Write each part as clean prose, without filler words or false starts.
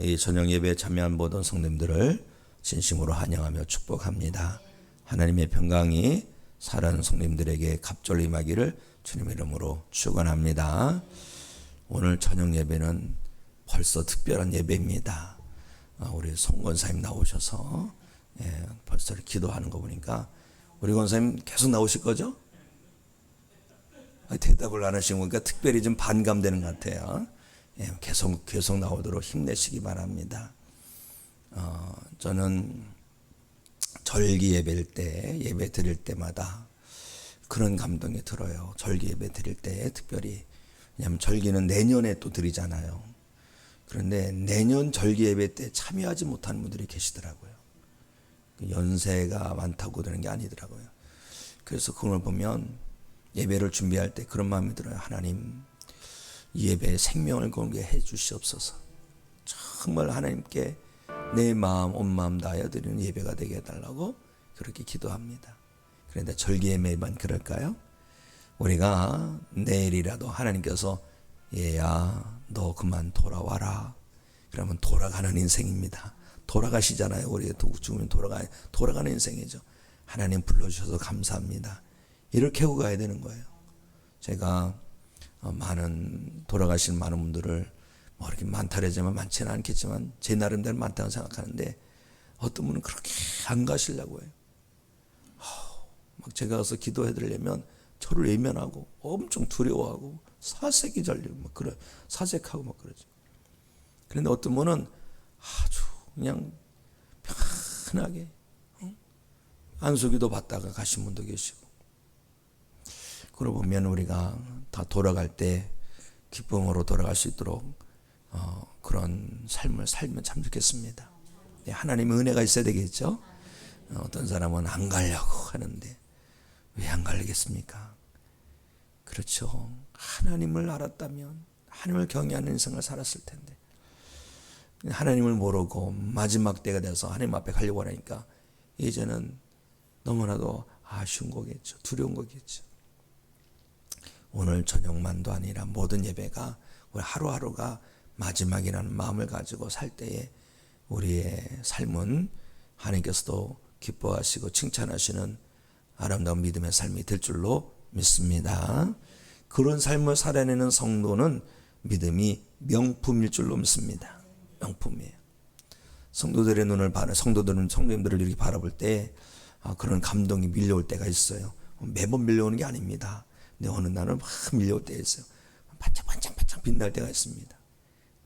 이 저녁 예배에 참여한 모든 성도님들을 진심으로 환영하며 축복합니다. 하나님의 평강이 살아가는 성도님들에게 갑절로 임하기를 주님의 이름으로 축원합니다. 오늘 저녁 예배는 벌써 특별한 예배입니다. 우리 송 권사님 나오셔서 벌써 기도하는 거 보니까 우리 권사님 계속 나오실 거죠? 대답을 안 하시는 거니까 특별히 좀 반감되는 것 같아요. 계속 나오도록 힘내시기 바랍니다. 저는 절기 예배일 때, 예배 드릴 때마다 그런 감동이 들어요. 절기 예배 드릴 때 특별히. 왜냐하면 절기는 내년에 또 드리잖아요. 그런데 내년 절기 예배 때 참여하지 못하는 분들이 계시더라고요. 연세가 많다고 그러는 게 아니더라고요. 그래서 그걸 보면 예배를 준비할 때 그런 마음이 들어요. 하나님, 이 예배에 생명을 걸게 해 주시옵소서. 정말 하나님께 내 마음 온 마음 다하여 드리는 예배가 되게 해달라고 그렇게 기도합니다. 그런데 절기 예배만 그럴까요? 우리가 내일이라도 하나님께서 얘야 너 그만 돌아와라 그러면 돌아가는 인생입니다. 돌아가시잖아요. 우리 죽으면 돌아가는 인생이죠. 하나님 불러주셔서 감사합니다. 이렇게 하고 가야 되는 거예요. 제가 돌아가신 많은 분들을 이렇게 많다라지만 많지는 않겠지만 제 나름대로 많다고 생각하는데 어떤 분은 그렇게 안 가시려고 해요. 막 제가 가서 기도해 드리려면 저를 외면하고 엄청 두려워하고 사색이 잘리고 막 그래 사색하고 막 그러죠. 그런데 어떤 분은 아주 그냥 편하게 안수기도 받다가 가신 분도 계시고. 그러고 보면 우리가 다 돌아갈 때 기쁨으로 돌아갈 수 있도록 그런 삶을 살면 참 좋겠습니다. 하나님의 은혜가 있어야 되겠죠. 어떤 사람은 안 가려고 하는데 왜 안 가려겠습니까? 그렇죠. 하나님을 알았다면 하나님을 경외하는 인생을 살았을 텐데 하나님을 모르고 마지막 때가 돼서 하나님 앞에 가려고 하니까 이제는 너무나도 아쉬운 거겠죠. 두려운 거겠죠. 오늘 저녁만도 아니라 모든 예배가 우리 하루하루가 마지막이라는 마음을 가지고 살 때에 우리의 삶은 하나님께서도 기뻐하시고 칭찬하시는 아름다운 믿음의 삶이 될 줄로 믿습니다. 그런 삶을 살아내는 성도는 믿음이 명품일 줄로 믿습니다. 명품이에요. 성도들의 눈을 성도님들을 이렇게 바라볼 때 그런 감동이 밀려올 때가 있어요. 매번 밀려오는 게 아닙니다. 근데 어느 날은 막 밀려올 때가 있어요. 반짝반짝 빛날 때가 있습니다.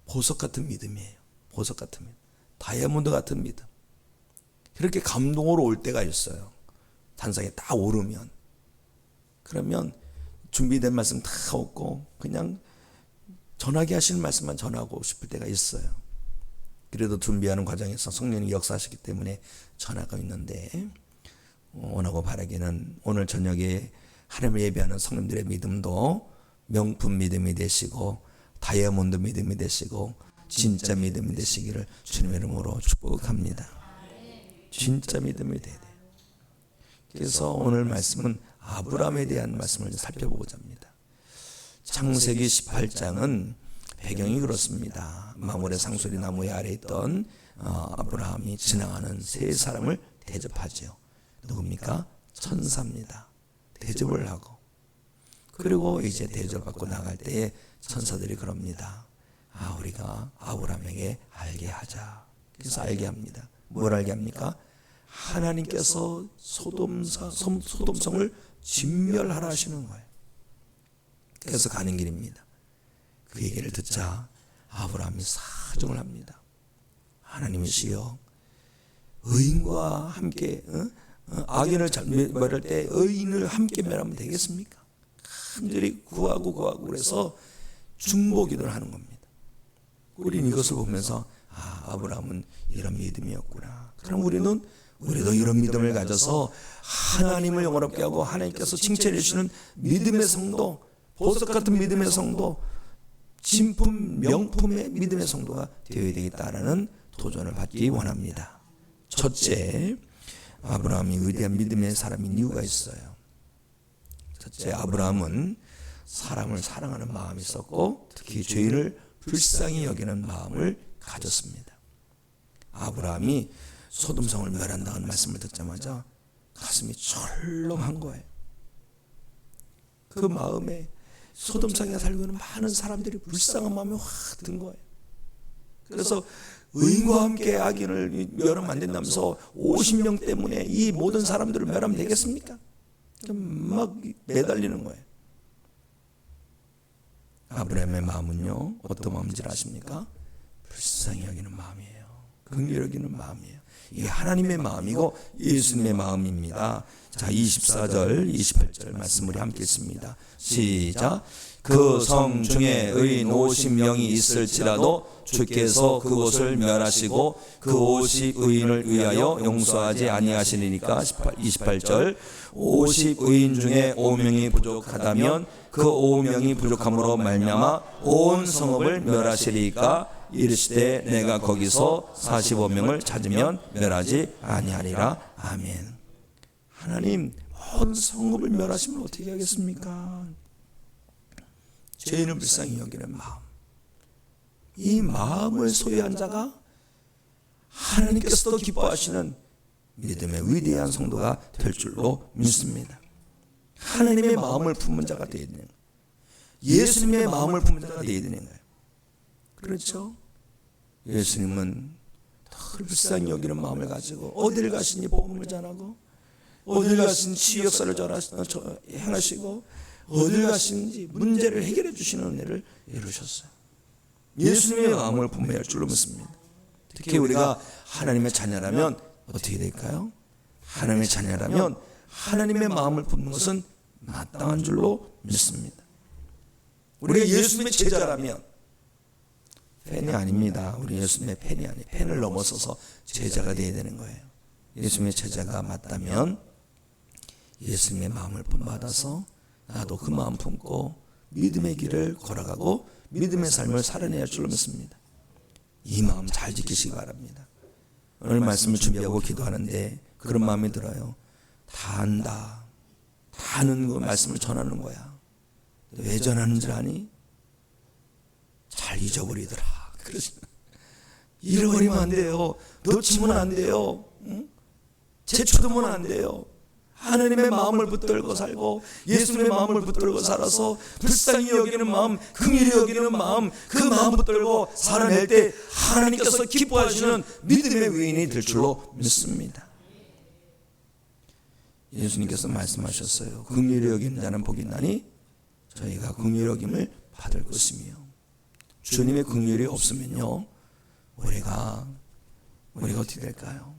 보석 같은 믿음이에요. 보석 같은 믿음. 다이아몬드 같은 믿음. 그렇게 감동으로 올 때가 있어요. 단상에 딱 오르면. 그러면 준비된 말씀 다 얻고 그냥 전하게 하시는 말씀만 전하고 싶을 때가 있어요. 그래도 준비하는 과정에서 성령이 역사하시기 때문에 전하고 있는데 원하고 바라기는 오늘 저녁에 하나님을 예배하는 성도들의 믿음도 명품 믿음이 되시고 다이아몬드 믿음이 되시고 진짜 믿음이 되시기를 주님의 이름으로 축복합니다. 진짜 믿음이 돼야 돼요. 그래서 오늘 말씀은 아브라함에 대한 말씀을 살펴보고자 합니다. 창세기 18장은 배경이 그렇습니다. 마물의 상소리 나무 아래에 있던 아브라함이 지나가는 세 사람을 대접하죠. 누굽니까? 천사입니다. 대접을 하고 그리고 이제 대접받고 나갈 때에 천사들이 그럽니다. 우리가 아브라함에게 알게 하자. 그래서 알게 합니다. 뭘 알게 합니까? 하나님께서 소돔성을 진멸하라 하시는 거예요. 그래서 가는 길입니다. 그 얘기를 듣자 아브라함이 사정을 합니다. 하나님이시여 의인과 함께 악인을 멸할 때 의인을 함께 멸하면 되겠습니까? 간절히 구하고 그래서 중보기도를 하는 겁니다. 우리는 이것을 보면서 아브라함은 이런 믿음이었구나. 그럼 우리도 이런 믿음을 가져서 하나님을 영원롭게 하고 하나님께서 칭찬해 주시는 믿음의 성도, 보석 같은 믿음의 성도, 진품 명품의 믿음의 성도가 되어야 되겠다라는 도전을 받기 원합니다. 첫째, 아브라함이 위대한 믿음의 사람인 이유가 있어요. 첫째, 아브라함은 사람을 사랑하는 마음이 있었고 특히 죄인을 불쌍히 여기는 마음을 가졌습니다. 아브라함이 소돔성을 멸한다는 말씀을 듣자마자 가슴이 철렁한 거예요. 그 마음에 소돔성에 살고 있는 많은 사람들이 불쌍한 마음이 확 든 거예요. 그래서 의인과 함께 악인을 멸하면 안 된다면서 50명 때문에 이 모든 사람들을 멸하면 되겠습니까? 막 매달리는 거예요. 아브라함의 마음은요, 어떤 마음인지 아십니까? 불쌍히 여기는 마음이에요. 긍휼히 여기는 마음이에요. 이게 하나님의 마음이고 예수님의 마음입니다. 자, 24절 28절 말씀 우리 함께 읽습니다. 시작. 그 성 중에 의인 50명이 있을지라도 주께서 그곳을 멸하시고 그 50의인을 위하여 용서하지 아니하시리니까. 28절. 50의인 중에 5명이 부족하다면 그 5명이 부족함으로 말미암아 온 성읍을 멸하시리까. 이르시되 내가 거기서 45명을 찾으면 멸하지 아니하리라. 아멘. 하나님, 온 성읍을 멸하시면 어떻게 하겠습니까? 죄인을 불쌍히 여기는 마음, 이 마음을 소유한 자가 하나님께서도 기뻐하시는 믿음의 위대한 성도가 될 줄로 믿습니다. 하나님의 마음을 품은 자가 되어야 되는 거예요. 예수님의 마음을 품은 자가 되어야 되는 거예요. 그렇죠? 예수님은 늘 불쌍히 여기는 마음을 가지고 어딜 가시니 복음을 전하고, 어딜 가시니 치유 역사를 행하시고, 어딜 가시는지 문제를 해결해 주시는 은혜를 이루셨어요. 예수님의 마음을 품어야 할 줄로 믿습니다. 특히 우리가 하나님의 자녀라면 어떻게 될까요? 하나님의 자녀라면 하나님의 마음을 품는 것은 마땅한 줄로 믿습니다. 우리가 예수님의 제자라면, 팬이 아닙니다. 우리 예수님의 팬이 아니에요. 팬을 넘어서서 제자가 되어야 되는 거예요. 예수님의 제자가 맞다면 예수님의 마음을 본받아서 나도 그 마음 품고 믿음의 길을 걸어가고 믿음의 삶을 살아내야 할 줄로 믿습니다. 이 마음 잘 지키시기 바랍니다. 오늘 말씀을 준비하고 기도하는데 그런 마음이 들어요. 다 안다, 다 아는 그 말씀을 전하는 거야. 왜 전하는 줄 아니? 잘 잊어버리더라. 잃어버리면 안 돼요. 놓치면 안 돼요. 제쳐두면 안 돼요. 하나님의 마음을 붙들고 살고 예수님의 마음을 붙들고 살아서 불쌍히 여기는 마음, 긍휼히 여기는 마음, 그 마음 붙들고 살아낼 때 하나님께서 기뻐하시는 믿음의 위인이 될 줄로 믿습니다. 예수님께서 말씀하셨어요. 긍휼히 여기는 자는 복이 있나니 저희가 긍휼히 여김을 받을 것이며, 주님의 긍휼이 없으면요, 우리가 어떻게 될까요?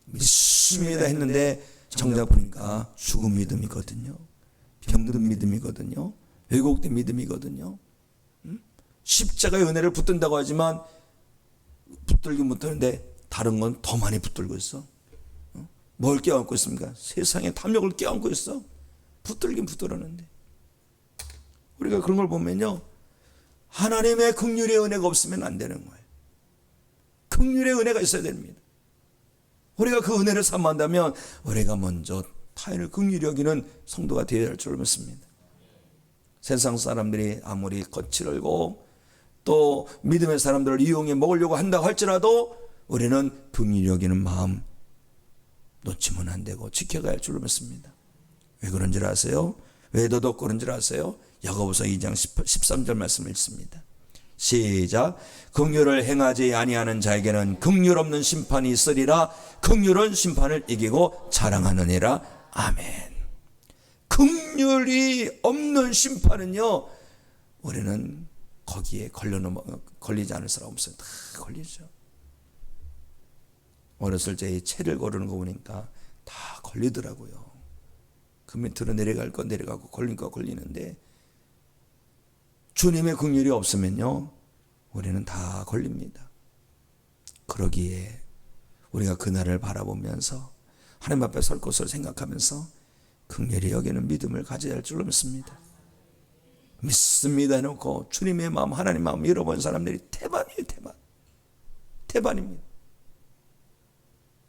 믿습니다 했는데 정작 보니까 죽은 믿음이거든요. 병든 믿음이거든요. 왜곡된 믿음이거든요. 십자가의 은혜를 붙든다고 하지만 붙들긴 붙드는데 다른 건 더 많이 붙들고 있어. 뭘 껴안고 있습니까? 세상의 탐욕을 껴안고 있어. 붙들긴 붙들었는데. 우리가 그런 걸 보면요, 하나님의 긍휼의 은혜가 없으면 안 되는 거예요. 긍휼의 은혜가 있어야 됩니다. 우리가 그 은혜를 삼한다면 우리가 먼저 타인을 긍휼히 여기는 성도가 되어야 할 줄 믿습니다. 세상 사람들이 아무리 거칠고 또 믿음의 사람들을 이용해 먹으려고 한다고 할지라도 우리는 긍휼히 여기는 마음 놓치면 안 되고 지켜가야 할 줄 믿습니다. 왜 그런 줄 아세요? 왜 더더욱 그런 줄 아세요? 야고보서 2장 13절 말씀을 읽습니다. 시작. 긍휼을 행하지 아니하는 자에게는 긍휼 없는 심판이 있으리라. 긍휼은 심판을 이기고 자랑하느니라. 아멘. 긍휼이 없는 심판은요, 우리는 거기에 걸리지 않을 사람 없어요. 다 걸리죠. 어렸을 때 채를 거르는 거 보니까 다 걸리더라고요. 그 밑으로 내려갈 거 내려가고 걸린 거 걸리는데, 주님의 긍휼이 없으면요, 우리는 다 걸립니다. 그러기에 우리가 그날을 바라보면서 하나님 앞에 설 것을 생각하면서 긍휼히 여기는 믿음을 가져야 할 줄로 믿습니다. 믿습니다 해놓고 주님의 마음, 하나님 마음 잃어버린 사람들이 태반이에요. 태반입니다.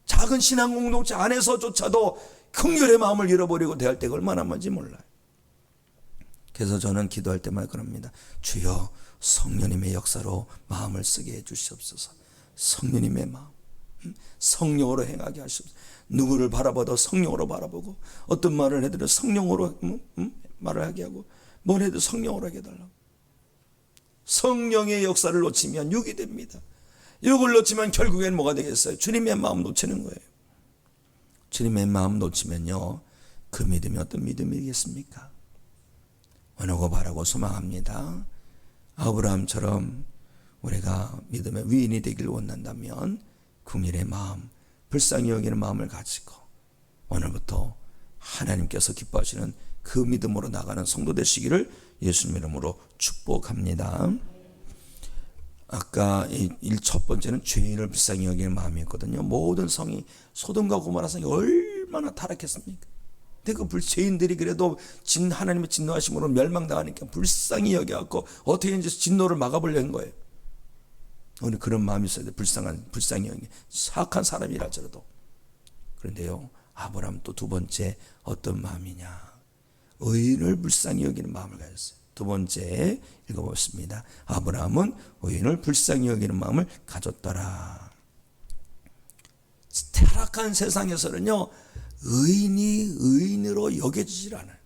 작은 신앙 공동체 안에서조차도 긍휼의 마음을 잃어버리고 대할 때가 얼마나 많은지 몰라요. 그래서 저는 기도할 때마다 그럽니다. 주여 성령님의 역사로 마음을 쓰게 해주시옵소서. 성령님의 마음, 성령으로 행하게 하시옵소서. 누구를 바라봐도 성령으로 바라보고, 어떤 말을 해도 성령으로 말을 하게 하고, 뭘 해도 성령으로 하게 해달라고. 성령의 역사를 놓치면 육이 됩니다. 육을 놓치면 결국엔 뭐가 되겠어요? 주님의 마음 놓치는 거예요. 주님의 마음 놓치면요, 그 믿음이 어떤 믿음이겠습니까? 원하고 바라고 소망합니다. 아브라함처럼 우리가 믿음의 위인이 되길 원한다면 긍휼의 마음, 불쌍히 여기는 마음을 가지고 오늘부터 하나님께서 기뻐하시는 그 믿음으로 나가는 성도 되시기를 예수님 이름으로 축복합니다. 아까 첫 번째는 죄인을 불쌍히 여기는 마음이었거든요. 모든 성이, 소돔과 고모라 성이 얼마나 타락했습니까? 근데 그 죄인들이 그래도 하나님의 진노하심으로 멸망당하니까 불쌍히 여겨갖고 어떻게 이제 진노를 막아보려는 거예요. 우리 그런 마음이 있어야 돼. 불쌍히 여기 사악한 사람이라더라도. 그런데요, 아브라함 또 두 번째 어떤 마음이냐? 의인을 불쌍히 여기는 마음을 가졌어요. 두 번째 읽어보겠습니다. 아브라함은 의인을 불쌍히 여기는 마음을 가졌더라. 타락한 세상에서는요, 의인이 의인으로 여겨지질 않아요.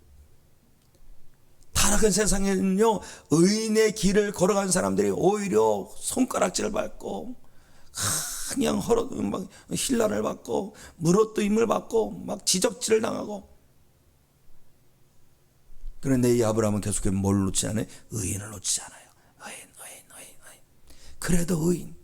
타락한 세상에는요, 의인의 길을 걸어간 사람들이 오히려 손가락질을 받고, 그냥 막 힐난을 받고, 물어뜯임을 받고, 막 지적질을 당하고. 그런데 이 아브라함은 계속해서 뭘 놓지 않아요? 의인을 놓치지 않아요. 의인. 그래도 의인.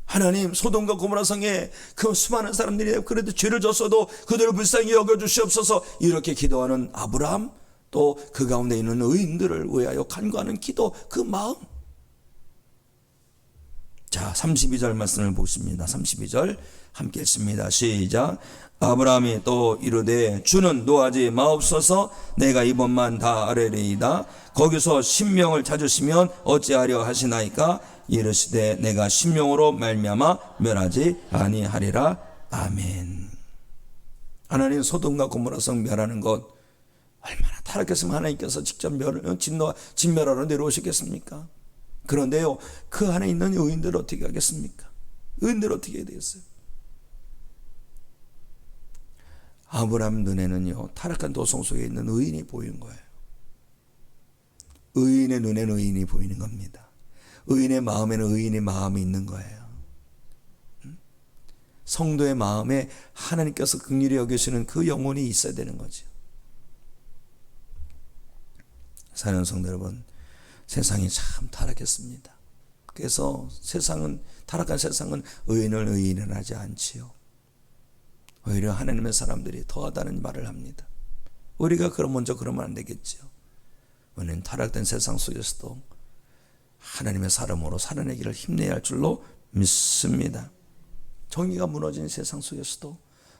하나님, 소돔과 고모라 성에 그 수많은 사람들이 그래도 죄를 졌어도 그들을 불쌍히 여겨주시옵소서, 이렇게 기도하는 아브라함, 또 그 가운데 있는 의인들을 위하여 간구하는 기도, 그 마음. 자, 32절 말씀을 보십니다. 32절 함께 읽습니다. 시작. 아브라함이 또 이르되 주는 노하지 마옵소서, 내가 이번만 다 아뢰리이다. 거기서 신명을 찾으시면 어찌하려 하시나이까? 이르시되 내가 신명으로 말미암아 멸하지 아니하리라. 아멘. 하나님, 소돔과 고모라 성 멸하는 것 얼마나 타락했으면 하나님께서 직접 진멸하러 내려오시겠습니까? 그런데요, 그 안에 있는 의인들 어떻게 하겠습니까? 의인들 어떻게 해야 되겠어요? 아브라함 눈에는요, 타락한 도성 속에 있는 의인이 보이는 거예요. 의인의 눈에는 의인이 보이는 겁니다. 의인의 마음에는 의인의 마음이 있는 거예요. 성도의 마음에 하나님께서 긍휼히 여기시는 그 영혼이 있어야 되는 거죠. 사랑하는 성도 여러분, 세상이 참 타락했습니다. 그래서 타락한 세상은 의인을 의인하지 않지요. 오히려 하나님의 사람들이 더하다는 말을 합니다. 우리가 먼저 그러면 안 되겠죠. 우리는 타락된 세상 속에서도 하나님의 사람으로 살아내기를 힘내야 할 줄로 믿습니다. 정의가 무너진 세상 속에서도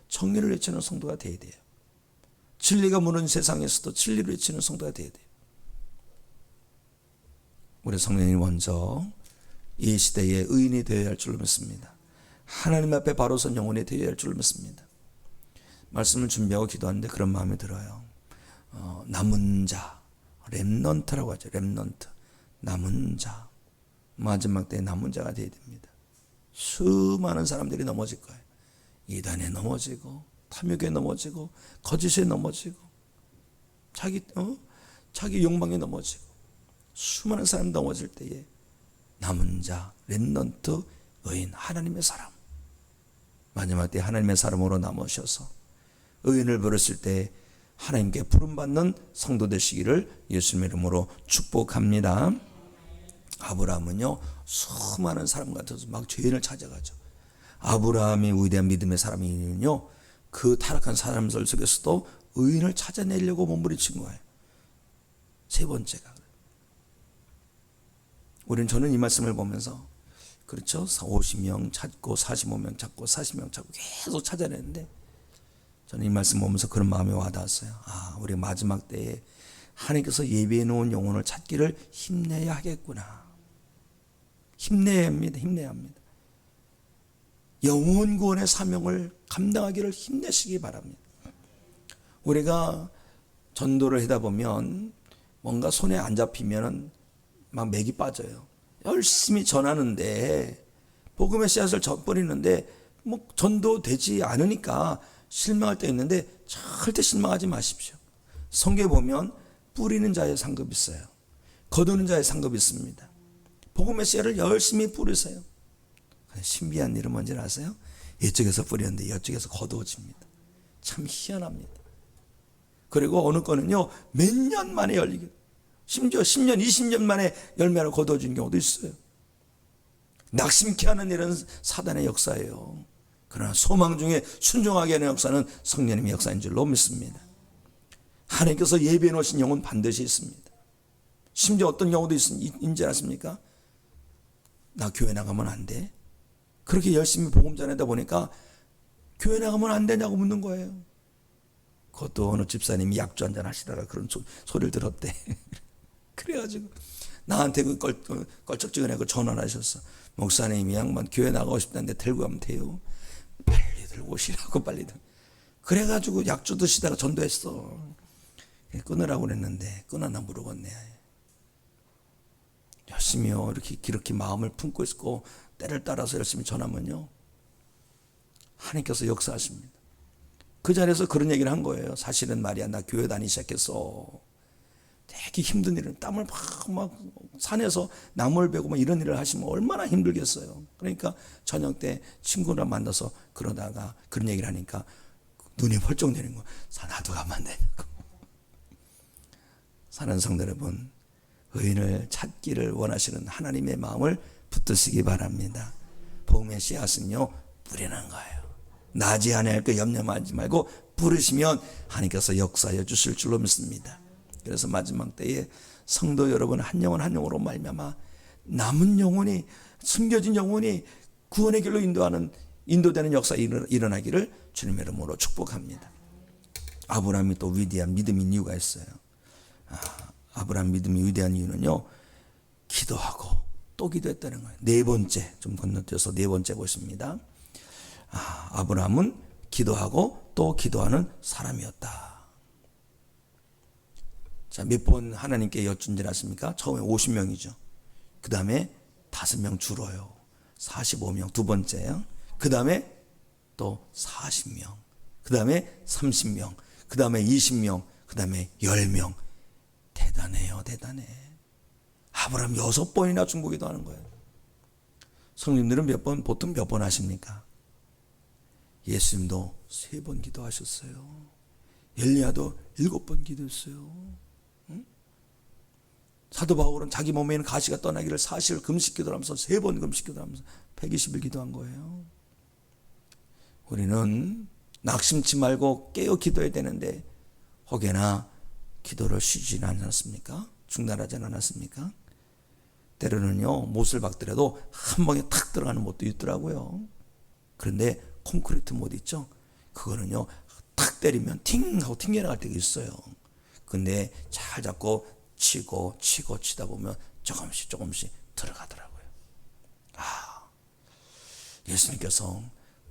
정의를 외치는 성도가 되어야 돼요. 진리가 무너진 세상에서도 진리를 외치는 성도가 되어야 돼요. 우리 성령님 먼저 이 시대의 의인이 되어야 할 줄로 믿습니다. 하나님 앞에 바로 선 영혼이 되어야 할 줄로 믿습니다. 말씀을 준비하고 기도하는데 그런 마음이 들어요. 남은 자, 렘넌트라고 하죠. 렘넌트, 남은 자. 마지막 때에 남은 자가 되어야 됩니다. 수많은 사람들이 넘어질 거예요. 이단에 넘어지고, 탐욕에 넘어지고, 거짓에 넘어지고, 자기 욕망에 넘어지고, 수많은 사람이 넘어질 때에 남은 자, 렘넌트, 의인, 하나님의 사람, 마지막 때 하나님의 사람으로 남으셔서 의인을 부르실 때 하나님께 부름받는 성도 되시기를 예수님의 이름으로 축복합니다. 아브라함은요, 수많은 사람 같아서 막 죄인을 찾아가죠. 아브라함이 위대한 믿음의 사람이면요, 그 타락한 사람들 속에서도 의인을 찾아내려고 몸부림친 거예요. 세 번째가, 저는 이 말씀을 보면서, 그렇죠, 50명 찾고 45명 찾고 40명 찾고 계속 찾아내는데, 저는 이 말씀 보면서 그런 마음이 와닿았어요. 우리 마지막 때에 하나님께서 예비해 놓은 영혼을 찾기를 힘내야 하겠구나. 힘내야 합니다. 힘내야 합니다. 영혼 구원의 사명을 감당하기를 힘내시기 바랍니다. 우리가 전도를 하다 보면 뭔가 손에 안 잡히면 막 맥이 빠져요. 열심히 전하는데 복음의 씨앗을 뿌리는데 뭐 전도되지 않으니까 실망할 때 있는데 절대 실망하지 마십시오. 성경에 보면 뿌리는 자의 상급이 있어요. 거두는 자의 상급이 있습니다. 복음의 씨앗을 열심히 뿌리세요. 신비한 일은 뭔지 아세요? 이쪽에서 뿌렸는데 이쪽에서 거두어집니다. 참 희한합니다. 그리고 어느 거는요 몇 년 만에 열리게, 심지어 10년 20년 만에 열매를 거두어진 경우도 있어요. 낙심케 하는 일은 사단의 역사예요. 그러나 소망 중에 순종하게 하는 역사는 성령님의 역사인 줄로 믿습니다. 하나님께서 예비해 놓으신 영은 반드시 있습니다. 심지어 어떤 경우도 있지 않습니까? 나 교회 나가면 안 돼? 그렇게 열심히 복음 전하다 보니까 교회 나가면 안 되냐고 묻는 거예요. 그것도 어느 집사님이 약주 한잔 하시다가 그런 소리를 들었대. 그래가지고 나한테 껄쩍지근하고 전화를 하셨어. 목사님, 이 양반 교회 나가고 싶다는데 들고 가면 돼요. 빨리 들고 오시라고, 빨리 들고. 그래가지고 약주 드시다가 전도했어. 끊으라고 그랬는데 끊었나 모르겠네. 열심히요 이렇게 마음을 품고 있고 때를 따라서 열심히 전하면요 하나님께서 역사하십니다. 그 자리에서 그런 얘기를 한 거예요. 사실은 말이야, 나 교회 다니기 시작했어. 되게 힘든 일은 땀을 막 산에서 나무를 베고 막 이런 일을 하시면 얼마나 힘들겠어요. 그러니까 저녁 때 친구랑 만나서 그러다가 그런 얘기를 하니까 눈이 벌쩍 내린 거야. 나도 가면 안 되냐고. 사는 성도 여러분, 의인을 찾기를 원하시는 하나님의 마음을 붙드시기 바랍니다. 복음의 씨앗은요 뿌리는 거예요. 나지 않을 거 염려하지 말고 뿌리시면 하나님께서 역사해 주실 줄로 믿습니다. 그래서 마지막 때에 성도 여러분 한 영혼 한 영혼으로 말미암아 남은 영혼이, 숨겨진 영혼이 구원의 길로 인도되는 역사 일어나기를 주님의 이름으로 축복합니다. 아브라함이 또 위대한 믿음인 이유가 있어요. 아브라함 믿음이 위대한 이유는요 기도하고 또 기도했다는 거예요. 네 번째, 좀 건너뛰어서 네 번째 보십니다. 아브라함은 기도하고 또 기도하는 사람이었다. 자, 몇 번 하나님께 여쭌 줄 아십니까? 처음에 50명이죠. 그 다음에 5명 줄어요. 45명 두 번째요. 그 다음에 또 40명, 그 다음에 30명, 그 다음에 20명, 그 다음에 10명. 대단해요, 대단해. 아브라함 6번이나 중보기도 하는 거예요. 성님들은 보통 몇 번 하십니까? 예수님도 3번 기도하셨어요. 엘리야도 7번 기도했어요. 응? 사도 바울은 자기 몸에 있는 가시가 떠나기를 40일 금식 기도를 하면서 3번 금식 기도를 하면서 120일 기도한 거예요. 우리는 낙심치 말고 깨어 기도해야 되는데 혹여나 기도를 쉬지는 않았습니까? 중단하지 않았습니까? 때로는요 못을 박더라도 한 방에 탁 들어가는 못도 있더라고요. 그런데 콘크리트 못 있죠? 그거는요 탁 때리면 팅 하고 튕겨나갈 때가 있어요. 근데 잘 잡고 치고 치다 보면 조금씩 들어가더라고요. 예수님께서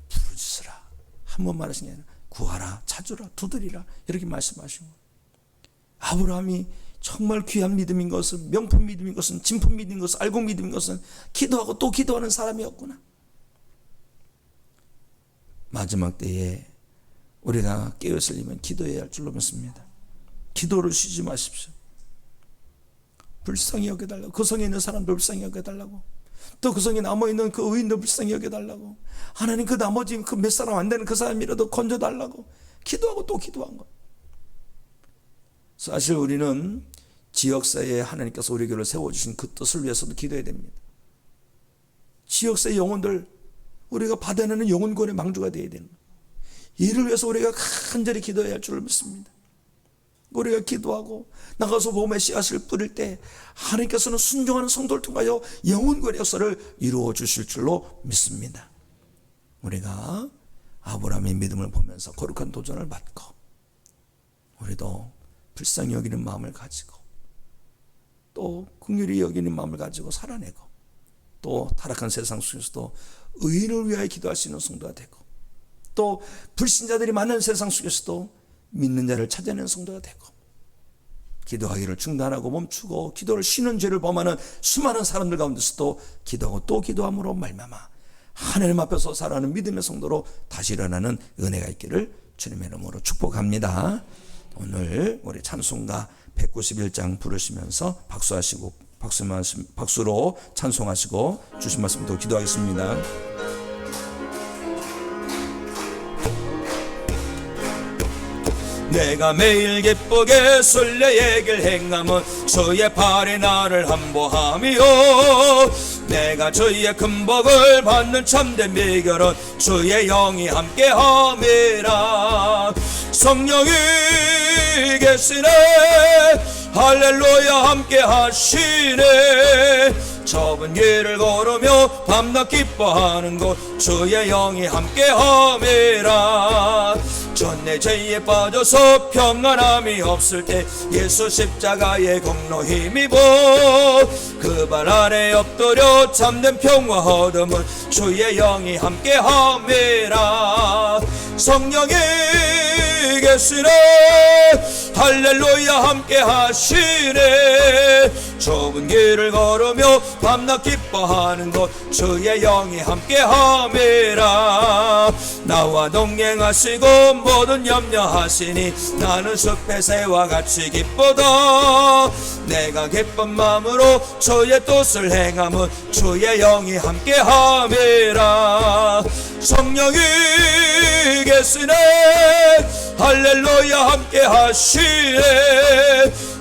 부르짖으라 한 번 말하신 게 아니라 구하라, 찾으라, 두드리라 이렇게 말씀하신 거예요. 아브라함이 정말 귀한 믿음인 것은, 명품 믿음인 것은, 진품 믿음인 것은, 알고 믿음인 것은 기도하고 또 기도하는 사람이었구나. 마지막 때에 우리가 깨어있으려면 기도해야 할 줄로 믿습니다. 기도를 쉬지 마십시오. 불쌍히 여겨달라고, 그 성에 있는 사람들 불쌍히 여겨달라고, 또 그 성에 남아있는 그 의인들 불쌍히 여겨달라고, 하나님 그 나머지 그 몇 사람 안 되는 그 사람이라도 건져달라고 기도하고 또 기도한 것. 사실 우리는 지역사회에 하나님께서 우리 교회를 세워주신 그 뜻을 위해서도 기도해야 됩니다. 지역사회 영혼들, 우리가 받아내는 영혼권의 망주가 되어야 되는 거예요. 이를 위해서 우리가 간절히 기도해야 할 줄을 믿습니다. 우리가 기도하고 나가서 복음의 씨앗을 뿌릴 때 하나님께서는 순종하는 성도를 통하여 영혼권의 역사를 이루어 주실 줄로 믿습니다. 우리가 아브라함의 믿음을 보면서 거룩한 도전을 받고 우리도 불쌍히 여기는 마음을 가지고 또 긍휼히 여기는 마음을 가지고 살아내고 또 타락한 세상 속에서도 의인을 위하여 기도할 수 있는 성도가 되고 또 불신자들이 많은 세상 속에서도 믿는 자를 찾아내는 성도가 되고 기도하기를 중단하고 멈추고 기도를 쉬는 죄를 범하는 수많은 사람들 가운데서도 기도하고 또 기도함으로 말미암아 하나님 앞에서 살아가는 믿음의 성도로 다시 일어나는 은혜가 있기를 주님의 이름으로 축복합니다. 오늘 우리 찬송가 191장 부르시면서 박수로 찬송하시고 주신 말씀도 기도하겠습니다. 내가 매일 기쁘게 순례의길 행함은 주의 팔이 나를 함보하며 내가 주의 큰 복을 받는 참된 비결은 주의 영이 함께함이라. 성령이 계시네 할렐루야 함께 하시네. 좁은 길을 걸으며 밤낮 기뻐하는 곳 주의 영이 함께함이라. 전 내 죄에 빠져서 평안함이 없을 때 예수 십자가의 공로 힘입어 그 발 아래 엎드려 참된 평화 얻음은 주의 영이 함께함이라. 성령이 계시네 할렐루야 함께 하시네. 좁은 길을 걸으며 밤낮 기뻐하는 곳 주의 영이 함께함이라. 나와 동행하시고 모든 염려하시니 나는 숲의 새와 같이 기쁘다. 내가 기쁜 마음으로 주의 뜻을 행함은 주의 영이 함께함이라. 성령이 계시네 할렐루야 함께 하시네.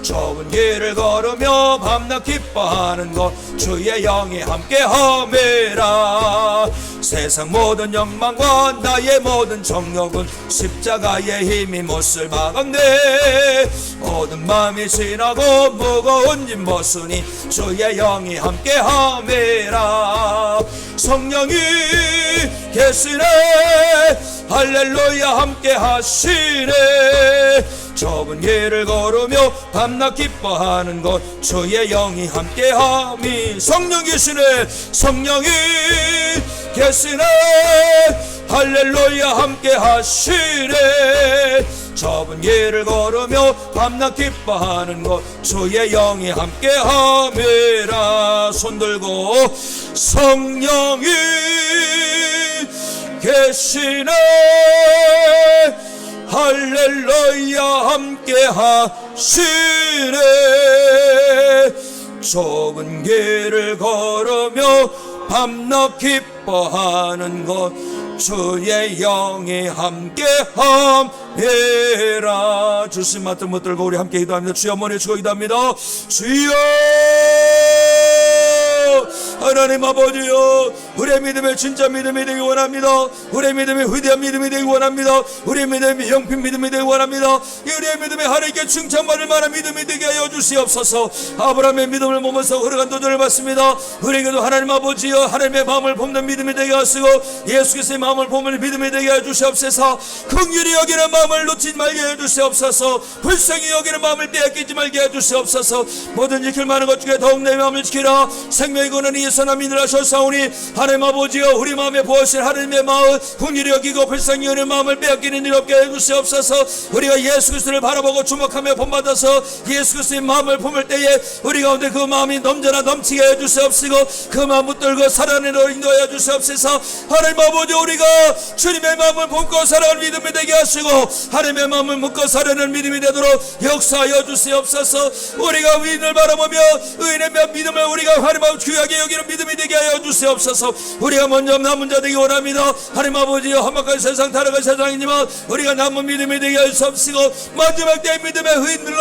좁은 길을 걸으며 밤낮 기뻐하는 것 주의 영이 함께함이라. 세상 모든 욕망과 나의 모든 정욕은 십자가의 힘이 못을 막았네. 모든 마음이 지나고 무거운 짐 벗으니 주의 영이 함께함이라. 성령이 계시네 할렐루야 함께 하시네. 좁은 길을 걸으며 밤낮 기뻐하는 것 주의 영이 함께함이. 성령 계시네 성령이 계시네 할렐루야 함께 하시네. 좁은 길을 걸으며 밤낮 기뻐하는 것 주의 영이 함께함이라. 손들고 성령이 계시네 할렐루야 함께 하시네. 좁은 길을 걸으며 밤낮 기뻐하는 것 주의 영이 함께함이라. 주신 맡은 못들고 우리 함께 기도합니다. 주여 한번 외치고 기도합니다. 주여 하나님 아버지여, 우리의 믿음의 진짜 믿음이 되기 원합니다. 우리의 믿음의 위대한 믿음이 되기 원합니다. 우리의 믿음의 영필 믿음이 되기 원합니다. 우리의 믿음의 하나님께 칭찬받을 만한 믿음이 되게 하여 주시옵소서. 아브라함의 믿음을 보면서 흐르간 도전을 받습니다. 우리에게도 하나님 아버지여 하나님의 마음을 품는 믿음이 되게 하시고 예수 그리스도의 마음을 품는 믿음이 되게 하여 주시옵소서. 긍휼히 여기는 마음을 놓치지 말게 하여 주시옵소서. 불쌍히 여기는 마음을 빼앗기지 말게 하여 주시옵소서. 모든 지킬 만한 것 중에 더욱 내 마음을 지키라. 생명의 근원이 예수 하나님을 하셨사오니 하나님 아버지여 우리 마음에 부으신 하나님의 마음 긍휼히 여기고 불쌍히 여기는 마음을 빼앗기는 일 없게 하여 주시옵소서. 우리가 예수 그리스도를 바라보고 주목하며 본받아서 예수 그리스도의 마음을 품을 때에 우리 가운데 그 마음이 넘쳐나 넘치게 하여 주시옵시고 그 마음 붙들고 살아내려 인도하여 주시옵소서. 하나님 아버지 우리가 주님의 마음을 품고 살아가는 믿음이 되게 하시고 하나님의 마음을 묻고 살아내는 믿음이 되도록 역사하여 주시옵소서. 우리가 의인을 바라보며 의인의 믿음을 우리가 하나님 아버지 귀하게 여기는 믿음이 되게 하여 주시옵소서. 우리가 먼저 남은 자 되기 원합니다. 하나님 아버지 험악한 세상 타락한 세상이지만 우리가 남은 믿음이 되게 하여 주시옵시고 마지막 때의 믿음의 의인들로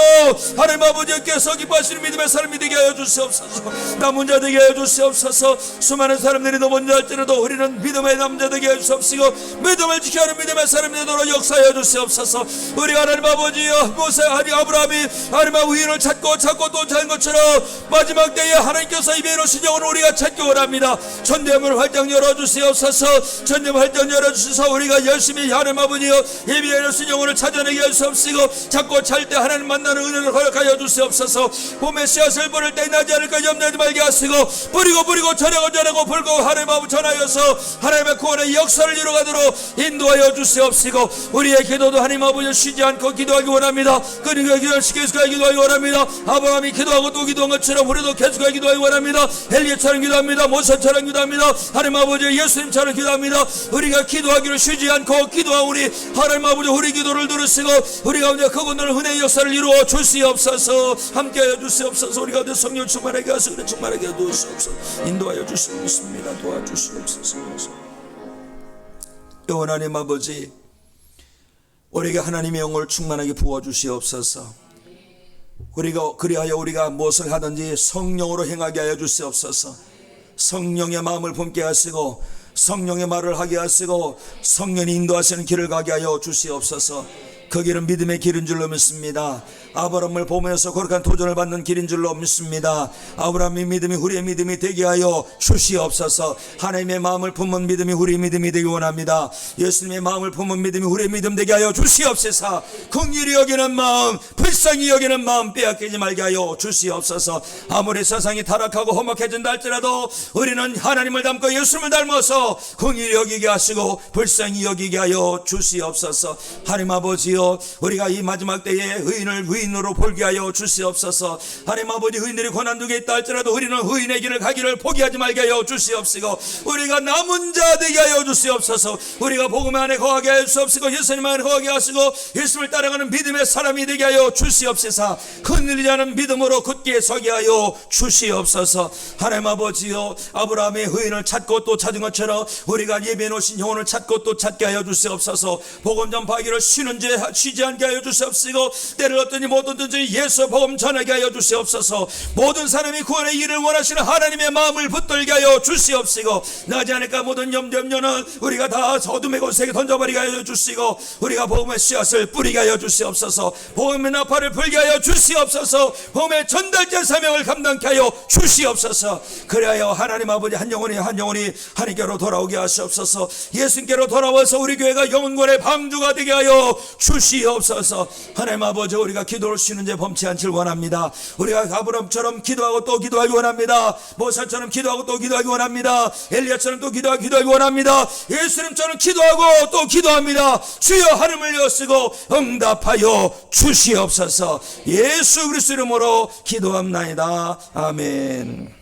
하나님 아버지께서 기뻐하시는 믿음의 사람이 되게 하여 주시옵소서. 남은 자 되게 하여 주시옵소서. 수많은 사람들이 넘은 자 할지라도 우리는 믿음의 남자 되게 하여 주시옵시고 믿음을 지켜하는 믿음의 사람이 되도록 역사하여 주시옵소서. 우리가 하나님 아버지여 모세 하나님 아브라함이 하나님 의인을 찾고 또 찾은 것처럼 마지막 때에 하나님께서 입에 이루신 영을 우리가 우리가 찾기 원합니다. 전대문을 활짝 열어주시옵소서. 전대문 활짝 열어주셔서 우리가 열심히 하나님 아버지여 예비하여 쓴 영혼을 찾아내게 하시옵시고, 자꾸 잘 때 하나님 만나는 은혜를 허락하여 주시옵소서. 봄에 씨앗을 뿌릴 때 나지 않을까 염려하지 말게 하시고, 뿌리고 전하고 불고 하나님 아버지 전하여서 하나님의 구원의 역사를 이루어가도록 인도하여 주시옵시고, 우리의 기도도 하나님 아버지 쉬지 않고 기도하기 원합니다. 끊임없이 계속하기 기도하기 원합니다. 아브라함이 기도하고 또 기도한 것처럼 우리도 계속하기 기도하기 원합니다. 엘리야처럼 기도합니다. 모세처럼 기도합니다. 하나님 아버지 예수님처럼 기도합니다. 우리가 기도하기를 쉬지 않고 기도하오니 하나님 아버지 우리 기도를 들으시고 우리 가운데 그분들의 은혜의 역사를 이루어 주시옵소서. 함께하여 주시옵소서. 우리 가운데 성령 충만하게 하시고 충만하게 도우시옵소서. 인도하여 주시옵습니다. 도와주시옵소서. 하나님 아버지, 우리에게 하나님의 영을 충만하게 부어주시옵소서. 우리가 무엇을 하든지 성령으로 행하게 하여 주시옵소서. 성령의 마음을 품게 하시고 성령의 말을 하게 하시고 성령이 인도하시는 길을 가게 하여 주시옵소서. 그 길은 믿음의 길인 줄로 믿습니다. 아브라함을 보면서 거룩한 도전을 받는 길인 줄로 믿습니다. 아브라함의 믿음이 우리의 믿음이 되게 하여 주시옵소서. 하나님의 마음을 품은 믿음이 우리의 믿음이 되기 원합니다. 예수님의 마음을 품은 믿음이 우리의 믿음 되게 하여 주시옵소서. 긍휼히 여기는 마음, 불쌍히 여기는 마음 빼앗기지 말게 하여 주시옵소서. 아무리 세상이 타락하고 험악해진다 할지라도 우리는 하나님을 닮고 예수님을 닮아서 긍휼히 여기게 하시고 불쌍히 여기게 하여 주시옵소서. 하나님 아버지여, 우리가 이 마지막 때에 의인을 의인으로 보게 하여 주시옵소서. 하나님 아버지, 의인들이 고난중에 있다 할지라도 우리는 의인의 길을 가기를 포기하지 말게 하여 주시옵시고, 우리가 남은 자 되게 하여 주시옵소서. 우리가 복음 안에 거하게 하여 주시옵시고 예수님 안에 거하게 하시고 예수님을 따라가는 믿음의 사람이 되게 하여 주시옵소서. 흔들리지 않은 믿음으로 굳게 서게 하여 주시옵소서. 하나님 아버지여, 아브라함의 의인을 찾고 또 찾은 것처럼 우리가 예배해 놓으신 영혼을 찾고 또 찾게 하여 주시옵소서. 복음 전파하기를 쉬지 않게 하여 주시옵시고, 때를 얻든지 못 얻든지 예수 복음 전하게 하여 주시옵소서. 모든 사람이 구원의 일을 원하시는 하나님의 마음을 붙들게 하여 주시옵시고, 나지 않을까 모든 염려는 우리가 다 어둠의 곳에 던져버리게 하여 주시고, 우리가 복음의 씨앗을 뿌리게 하여 주시옵소서. 복음의 나팔을 불게 하여 주시옵소서. 복음의 전달자 사명을 감당케 하여 주시옵소서. 그래야 하나님 아버지 한 영혼이 하나님께로 돌아오게 하시옵소서. 예수님께로 돌아와서 우리 교회가 영원권의 방주가 되게 하여 주시옵소서. 하나님 아버지, 우리가 기도를 쉬는 제 범치 않길 원합니다. 우리가 아브라함처럼 기도하고 또 기도하기 원합니다. 모세처럼 기도하고 또 기도하기 원합니다. 엘리야처럼 또 기도하기 원합니다. 예수님처럼 기도하고 또 기도합니다. 주여 하늘을 여시고 응답하여 주시옵소서. 예수 그리스도 이름으로 기도합나이다. 아멘.